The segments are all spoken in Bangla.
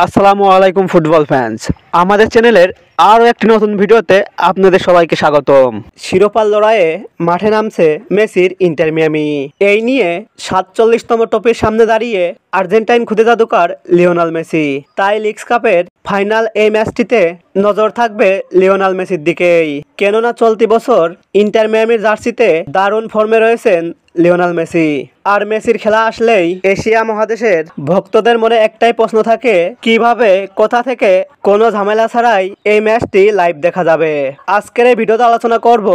আসসালামু আলাইকুম ফুটবল ফ্যান্স। আমাদের চ্যানেলের আরও একটি নতুন ভিডিওতে আপনাদের সবাইকে স্বাগতম। শিরোপার লড়াইয়ে মাঠে নামছে মেসির ইন্টার মিয়ামি। এই নিয়ে ৪৭তম ট্রফির সামনে দাঁড়িয়ে আর্জেন্টাইন খুদে জাদুকর লিওনেল মেসি। তাই লিগস কাপের ফাইনাল এই ম্যাচটিতে নজর থাকবে লিওনেল মেসির দিকেই, কেননা চলতি বছর ইন্টার মিয়ামির জার্সিতে দারুণ ফর্মে রয়েছেন লিওনেল মেসি। আর মেসির খেলা আসলেই এশিয়া মহাদেশের ভক্তদের মনে একটাই প্রশ্ন থাকে, কিভাবে কোথা থেকে কোনো ঝামেলা ছাড়াই এই ম্যাচটি লাইভ দেখা যাবে। আজকের এই ভিডিওতে আলোচনা করব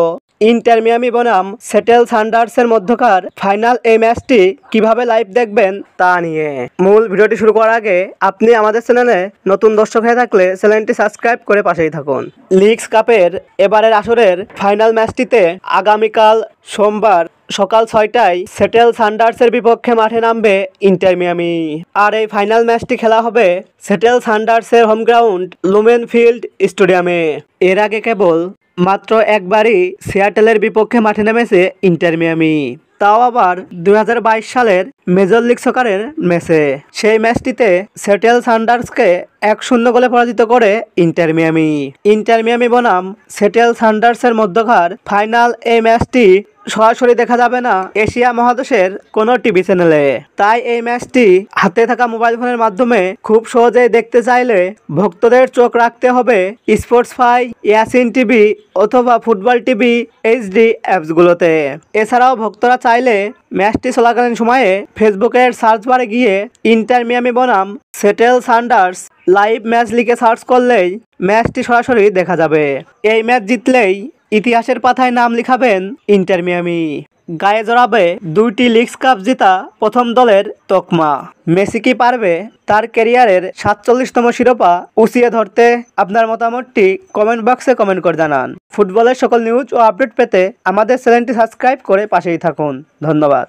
ইন্টার মিয়ামি বনাম সেটেল সান্ডার্সের মধ্যকার ফাইনাল এই ম্যাচটি কিভাবে লাইভ দেখবেন তা নিয়ে। মূল ভিডিওটি শুরু করার আগে আপনি আমাদের চ্যানেলে নতুন দর্শক হয়ে থাকলে চ্যানেলটি সাবস্ক্রাইব করে পাশেই থাকুন। লিগস কাপের এবারের আসরের ফাইনাল ম্যাচটিতে আগামীকাল সোমবার সকাল ৬টায় সেটেল সান্ডার্সের বিপক্ষে মাঠে নামবে ইন্টার মিয়ামি। আর এই ফাইনাল ম্যাচটি খেলা হবে সেটেল সান্ডার্সের হোম গ্রাউন্ড লুমেন ফিল্ড স্টেডিয়ামে। এর আগে কেবল মাত্র একবারই সিয়াটেলের বিপক্ষে মাঠে নেমেছে ইন্টার মিয়ামি, তাও আবার ২০২২ সালের মেজর লিগ সকারের ম্যাচে। সেই ম্যাচটিতে সেটেল সান্ডার্সকে ১-০ গোলে পরাজিত করে ইন্টার মিয়ামি। ইন্টার মিয়ামি বনাম সেটেল সান্ডার্সের মধ্যকার ফাইনাল এই ম্যাচটি সরাসরি দেখা যাবে না এশিয়া মহাদেশের কোনো টিভি চ্যানেলে। তাই এই ম্যাচটি হাতে থাকা মোবাইল ফোনের মাধ্যমে খুব সহজেই দেখতে চাইলে ভক্তদের চোখ রাখতে হবে স্পোর্টসফাই, ইয়াসিন টিভি অথবা ফুটবল টিভি এইচডি অ্যাপসগুলোতে। এছাড়াও ভক্তরা চাইলে ম্যাচটি চলাকালীন সময়ে ফেসবুকের সার্চ বারে গিয়ে ইন্টার মিয়ামি বনাম সেটেল সান্ডার্স লাইভ ম্যাচ লিখে সার্চ করলেই ম্যাচটি সরাসরি দেখা যাবে। এই ম্যাচ জিতলেই ইতিহাসের পাতায় নাম লিখাবেন ইন্টার মিয়ামি। গায়ে জড়াবে ২টি লিগস কাপ জেতা প্রথম দলের তকমা। মেসি কি পারবে তার ক্যারিয়ারের ৪৭তম শিরোপা উঁচিয়ে ধরতে? আপনার মতামতটি কমেন্ট বক্সে কমেন্ট করে জানান। ফুটবলের সকল নিউজ ও আপডেট পেতে আমাদের চ্যানেলটি সাবস্ক্রাইব করে পাশেই থাকুন। ধন্যবাদ।